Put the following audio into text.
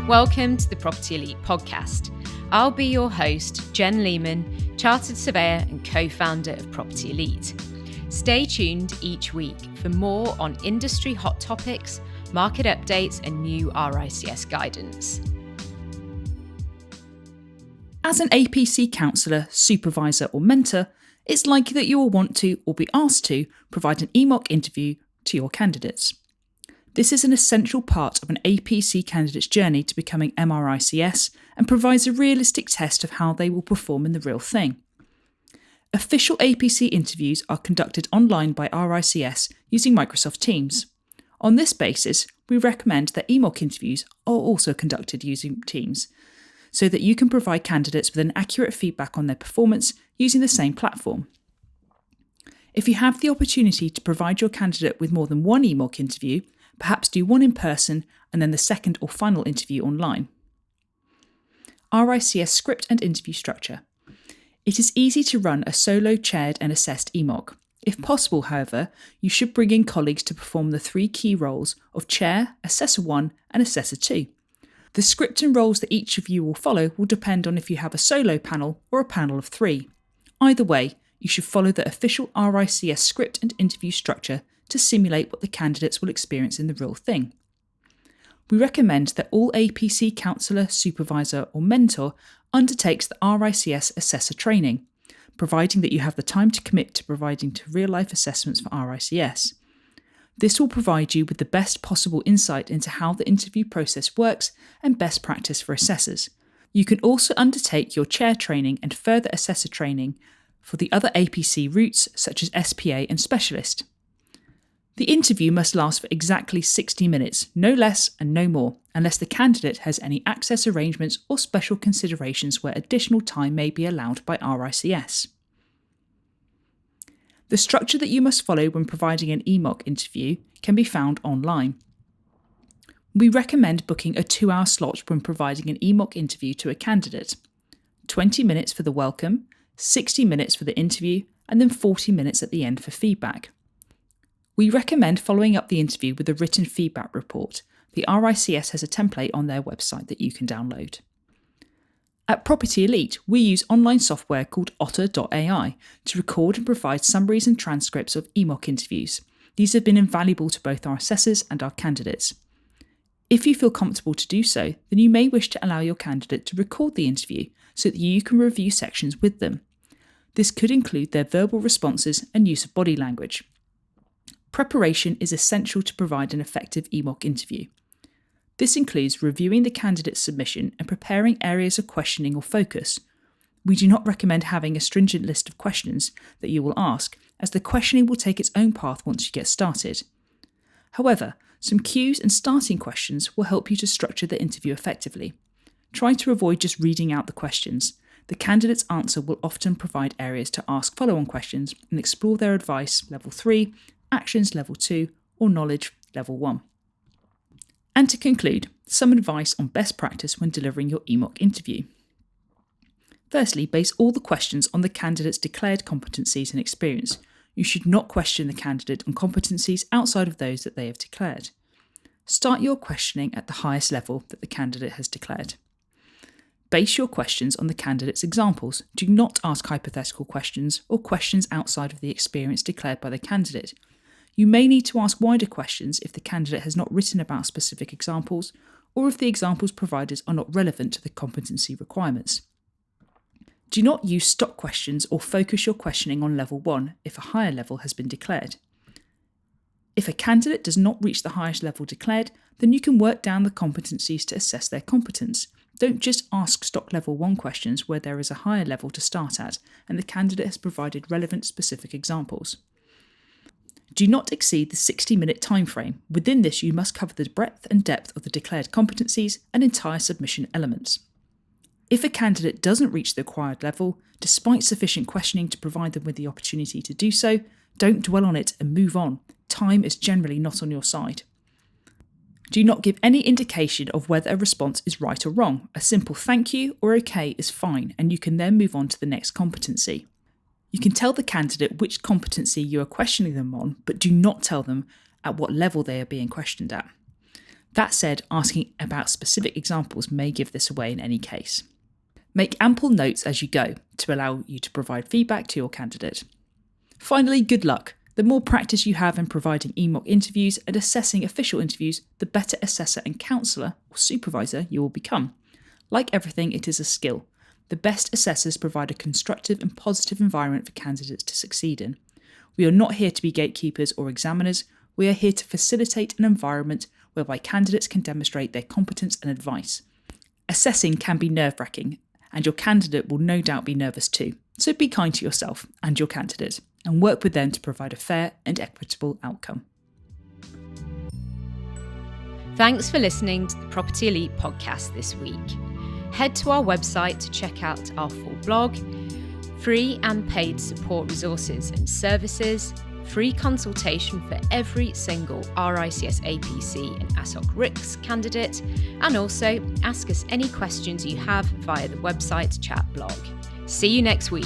Welcome to the Property Elite podcast. I'll be your host, Jen Lehman, chartered surveyor and co-founder of Property Elite. Stay tuned each week for more on industry hot topics, market updates and new RICS guidance. As an APC counsellor, supervisor or mentor, it's likely that you will want to or be asked to provide an EMOC interview to your candidates. This is an essential part of an APC candidate's journey to becoming MRICS and provides a realistic test of how they will perform in the real thing. Official APC interviews are conducted online by RICS using Microsoft Teams. On this basis, we recommend that EMOC interviews are also conducted using Teams, so that you can provide candidates with an accurate feedback on their performance using the same platform. If you have the opportunity to provide your candidate with more than one EMOC interview, perhaps do one in person and then the second or final interview online. RICS script and interview structure. It is easy to run a solo, chaired and assessed EMOC. If possible, however, you should bring in colleagues to perform the three key roles of chair, assessor 1 and assessor 2. The script and roles that each of you will follow will depend on if you have a solo panel or a panel of 3. Either way, you should follow the official RICS script and interview structure to simulate what the candidates will experience in the real thing. We recommend that all APC counsellor, supervisor or mentor undertakes the RICS assessor training, providing that you have the time to commit to providing real-life assessments for RICS. This will provide you with the best possible insight into how the interview process works and best practice for assessors. You can also undertake your chair training and further assessor training for the other APC routes such as SPA and specialist. The interview must last for exactly 60 minutes, no less and no more, unless the candidate has any access arrangements or special considerations where additional time may be allowed by RICS. The structure that you must follow when providing an EMOC interview can be found online. We recommend booking a 2-hour slot when providing an EMOC interview to a candidate. 20 minutes for the welcome, 60 minutes for the interview, and then 40 minutes at the end for feedback. We recommend following up the interview with a written feedback report. The RICS has a template on their website that you can download. At Property Elite, we use online software called otter.ai to record and provide summaries and transcripts of EMOC interviews. These have been invaluable to both our assessors and our candidates. If you feel comfortable to do so, then you may wish to allow your candidate to record the interview so that you can review sections with them. This could include their verbal responses and use of body language. Preparation is essential to provide an effective EMOC interview. This includes reviewing the candidate's submission and preparing areas of questioning or focus. We do not recommend having a stringent list of questions that you will ask, as the questioning will take its own path once you get started. However, some cues and starting questions will help you to structure the interview effectively. Try to avoid just reading out the questions. The candidate's answer will often provide areas to ask follow-on questions and explore their advice level 3, actions level 2 or knowledge level 1. And to conclude, some advice on best practice when delivering your EMOC interview. Firstly, base all the questions on the candidate's declared competencies and experience. You should not question the candidate on competencies outside of those that they have declared. Start your questioning at the highest level that the candidate has declared. Base your questions on the candidate's examples. Do not ask hypothetical questions or questions outside of the experience declared by the candidate. You may need to ask wider questions if the candidate has not written about specific examples or if the examples provided are not relevant to the competency requirements. Do not use stock questions or focus your questioning on level 1 if a higher level has been declared. If a candidate does not reach the highest level declared, then you can work down the competencies to assess their competence. Don't just ask stock level 1 questions where there is a higher level to start at and the candidate has provided relevant specific examples. Do not exceed the 60-minute time frame. Within this, you must cover the breadth and depth of the declared competencies and entire submission elements. If a candidate doesn't reach the required level, despite sufficient questioning to provide them with the opportunity to do so, don't dwell on it and move on. Time is generally not on your side. Do not give any indication of whether a response is right or wrong. A simple thank you or okay is fine, and you can then move on to the next competency. You can tell the candidate which competency you are questioning them on, but do not tell them at what level they are being questioned at. That said, asking about specific examples may give this away in any case. Make ample notes as you go to allow you to provide feedback to your candidate. Finally, good luck. The more practice you have in providing EMOC interviews and assessing official interviews, the better assessor and counsellor or supervisor you will become. Like everything, it is a skill. The best assessors provide a constructive and positive environment for candidates to succeed in. We are not here to be gatekeepers or examiners. We are here to facilitate an environment whereby candidates can demonstrate their competence and advice. Assessing can be nerve-wracking, and your candidate will no doubt be nervous too. So be kind to yourself and your candidate, and work with them to provide a fair and equitable outcome. Thanks for listening to the Property Elite podcast this week. Head to our website to check out our full blog, free and paid support resources and services, free consultation for every single RICS APC and ASOC RICS candidate, and also ask us any questions you have via the website chat blog. See you next week.